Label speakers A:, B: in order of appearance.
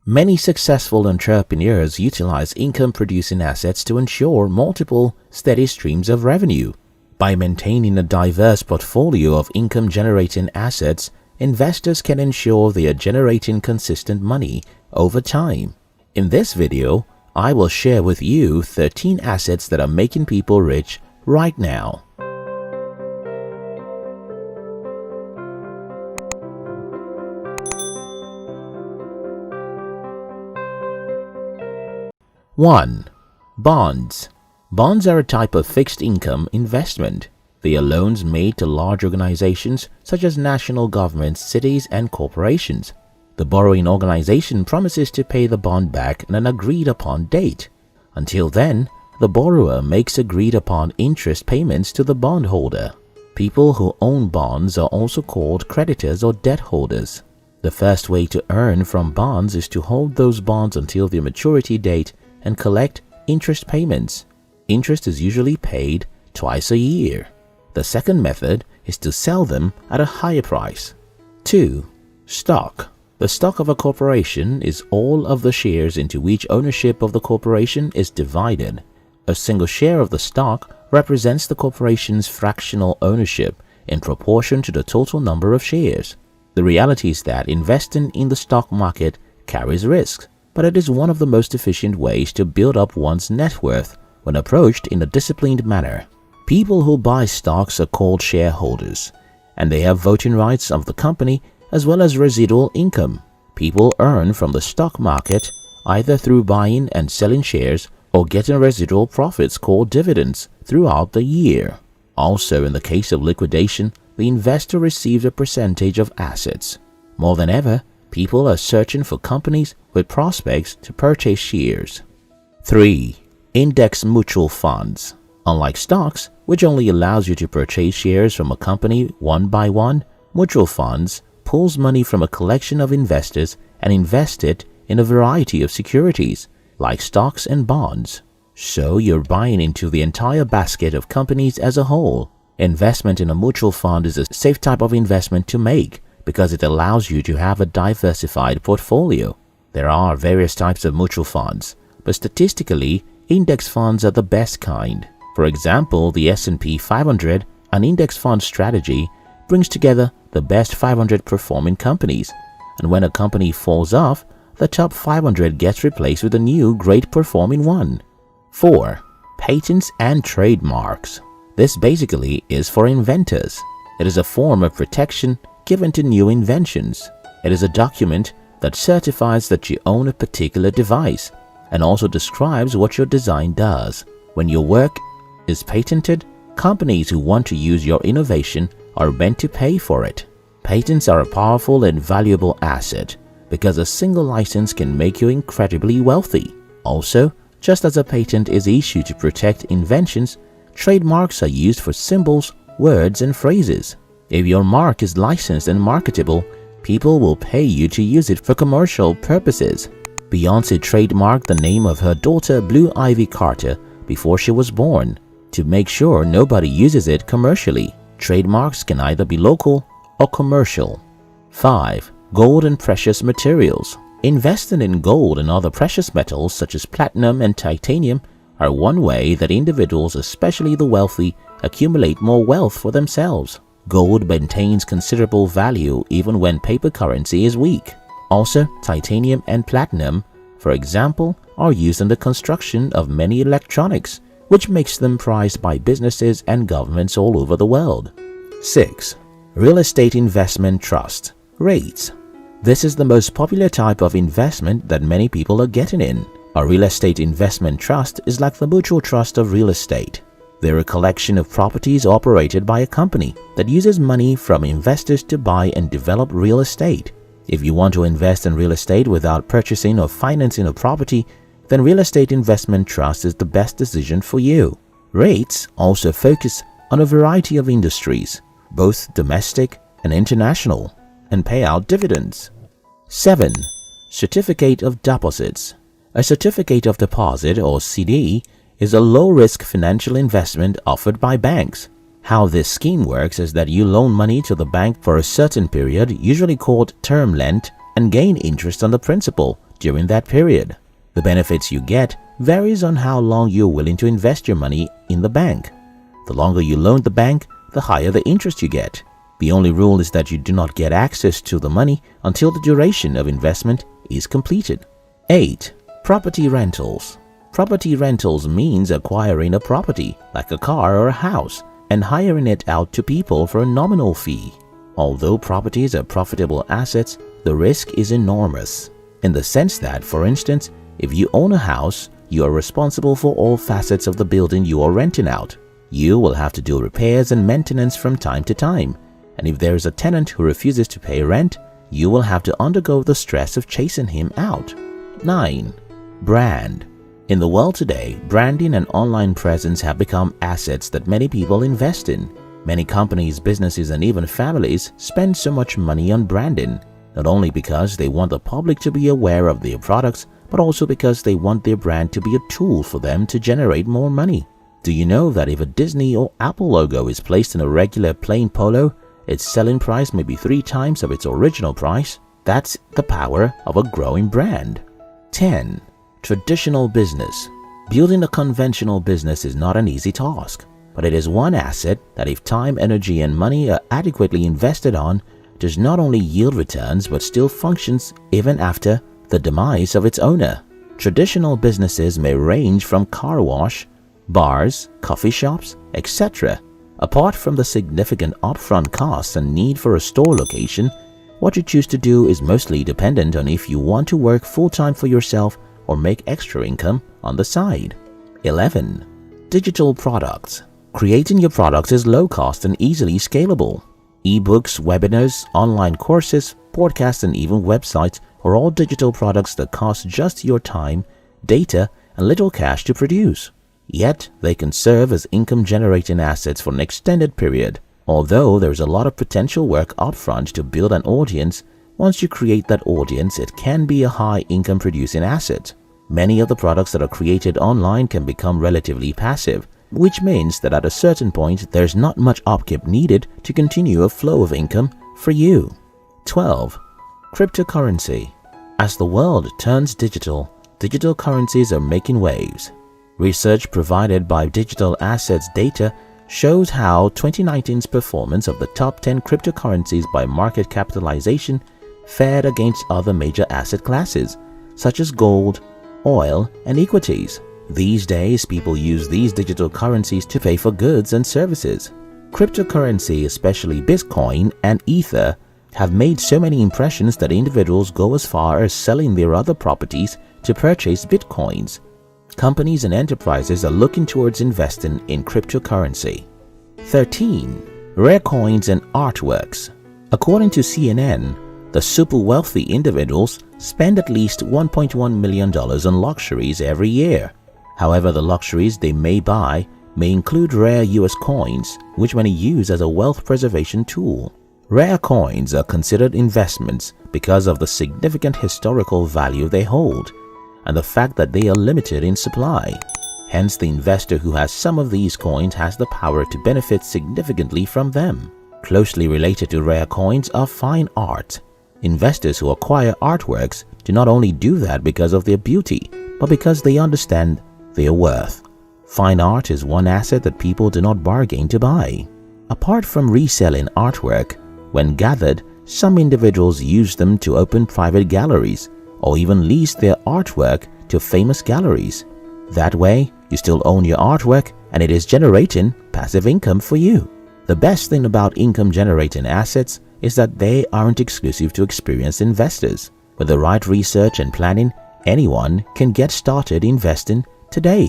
A: Many successful entrepreneurs utilize income-producing assets to ensure multiple steady streams of revenue. By maintaining a diverse portfolio of income-generating assets, investors can ensure they are generating consistent money over time. In this video, I will share with you 13 assets that are making people rich right now. One. Bonds. Bonds are a type of fixed income investment. They are loans made to large organizations such as national governments, cities, and corporations. The borrowing organization promises to pay the bond back on an agreed-upon date. Until then, the borrower makes agreed-upon interest payments to the bondholder. People who own bonds are also called creditors or debt holders. The first way to earn from bonds is to hold those bonds until their maturity date and collect interest payments. Interest is usually paid twice a year. The second method is to sell them at a higher price. 2. Stock. The stock of a corporation is all of the shares into which ownership of the corporation is divided. A single share of the stock represents the corporation's fractional ownership in proportion to the total number of shares. The reality is that investing in the stock market carries risks, but it is one of the most efficient ways to build up one's net worth when approached in a disciplined manner. People who buy stocks are called shareholders, and they have voting rights of the company as well as residual income. People earn from the stock market either through buying and selling shares or getting residual profits called dividends throughout the year. Also, in the case of liquidation, the investor receives a percentage of assets. More than ever, people are searching for companies with prospects to purchase shares. 3. Index mutual funds. Unlike stocks, which only allows you to purchase shares from a company one by one, mutual funds pulls money from a collection of investors and invest it in a variety of securities, like stocks and bonds. So you're buying into the entire basket of companies as a whole. Investment in a mutual fund is a safe type of investment to make because it allows you to have a diversified portfolio. There are various types of mutual funds, but statistically, index funds are the best kind. For example, the S&P 500, an index fund strategy, brings together the best 500 performing companies, and when a company falls off, the top 500 gets replaced with a new great performing one. 4. Patents and trademarks. This basically is for inventors. It is a form of protection given to new inventions. It is a document that certifies that you own a particular device and also describes what your design does. When your work is patented, companies who want to use your innovation are meant to pay for it. Patents are a powerful and valuable asset because a single license can make you incredibly wealthy. Also, just as a patent is issued to protect inventions, trademarks are used for symbols, words, and phrases. If your mark is licensed and marketable, people will pay you to use it for commercial purposes. Beyoncé trademarked the name of her daughter Blue Ivy Carter before she was born to make sure nobody uses it commercially. Trademarks can either be local or commercial. 5. Gold and precious materials. Investing in gold and other precious metals such as platinum and titanium are one way that individuals, especially the wealthy, accumulate more wealth for themselves. Gold maintains considerable value even when paper currency is weak. Also, titanium and platinum, for example, are used in the construction of many electronics, which makes them prized by businesses and governments all over the world. 6. Real estate investment trust. REITs. This is the most popular type of investment that many people are getting in. A real estate investment trust is like the mutual trust of real estate. They're a collection of properties operated by a company that uses money from investors to buy and develop real estate. If you want to invest in real estate without purchasing or financing a property, then real estate investment trust is the best decision for you. REITs also focus on a variety of industries, both domestic and international, and pay out dividends. 7. Certificate of Deposits. A certificate of deposit, or CD, is a low-risk financial investment offered by banks. How this scheme works is that you loan money to the bank for a certain period, usually called term length, and gain interest on the principal during that period. The benefits you get varies on how long you're willing to invest your money in the bank. The longer you loan the bank, the higher the interest you get. The only rule is that you do not get access to the money until the duration of investment is completed. 8. Property rentals. Property rentals means acquiring a property, like a car or a house, and hiring it out to people for a nominal fee. Although properties are profitable assets, the risk is enormous, in the sense that, for instance, if you own a house, you are responsible for all facets of the building you are renting out. You will have to do repairs and maintenance from time to time, and if there is a tenant who refuses to pay rent, you will have to undergo the stress of chasing him out. 9. Brand. In the world today, branding and online presence have become assets that many people invest in. Many companies, businesses, and even families spend so much money on branding, not only because they want the public to be aware of their products, but also because they want their brand to be a tool for them to generate more money. Do you know that if a Disney or Apple logo is placed in a regular plain polo, its selling price may be 3 times of its original price? That's the power of a growing brand. 10. Traditional business. Building a conventional business is not an easy task, but it is one asset that, if time, energy, and money are adequately invested on, does not only yield returns but still functions even after the demise of its owner. Traditional businesses may range from car wash, bars, coffee shops, etc. Apart from the significant upfront costs and need for a store location, what you choose to do is mostly dependent on if you want to work full-time for yourself or make extra income on the side. 11. Digital products. Creating your products is low cost and easily scalable. Ebooks, webinars, online courses, podcasts, and even websites are all digital products that cost just your time, data, and little cash to produce. Yet, they can serve as income-generating assets for an extended period. Although there is a lot of potential work upfront to build an audience, once you create that audience, it can be a high income-producing asset. Many of the products that are created online can become relatively passive, which means that at a certain point, there's not much upkeep needed to continue a flow of income for you. 12. Cryptocurrency. As the world turns digital, digital currencies are making waves. Research provided by Digital Assets Data shows how 2019's performance of the top 10 cryptocurrencies by market capitalization fared against other major asset classes, such as gold, oil, and equities. These days, people use these digital currencies to pay for goods and services. Cryptocurrency, especially Bitcoin and Ether, have made so many impressions that individuals go as far as selling their other properties to purchase Bitcoins. Companies and enterprises are looking towards investing in cryptocurrency. 13. Rare coins and artworks. According to CNN, the super wealthy individuals spend at least $1.1 million on luxuries every year. However, the luxuries they may buy may include rare US coins, which many use as a wealth preservation tool. Rare coins are considered investments because of the significant historical value they hold and the fact that they are limited in supply. Hence, the investor who has some of these coins has the power to benefit significantly from them. Closely related to rare coins are fine art. Investors who acquire artworks do not only do that because of their beauty, but because they understand their worth. Fine art is one asset that people do not bargain to buy. Apart from reselling artwork, when gathered, some individuals use them to open private galleries or even lease their artwork to famous galleries. That way, you still own your artwork and it is generating passive income for you. The best thing about income-generating assets is that they aren't exclusive to experienced investors. With the right research and planning, anyone can get started investing today.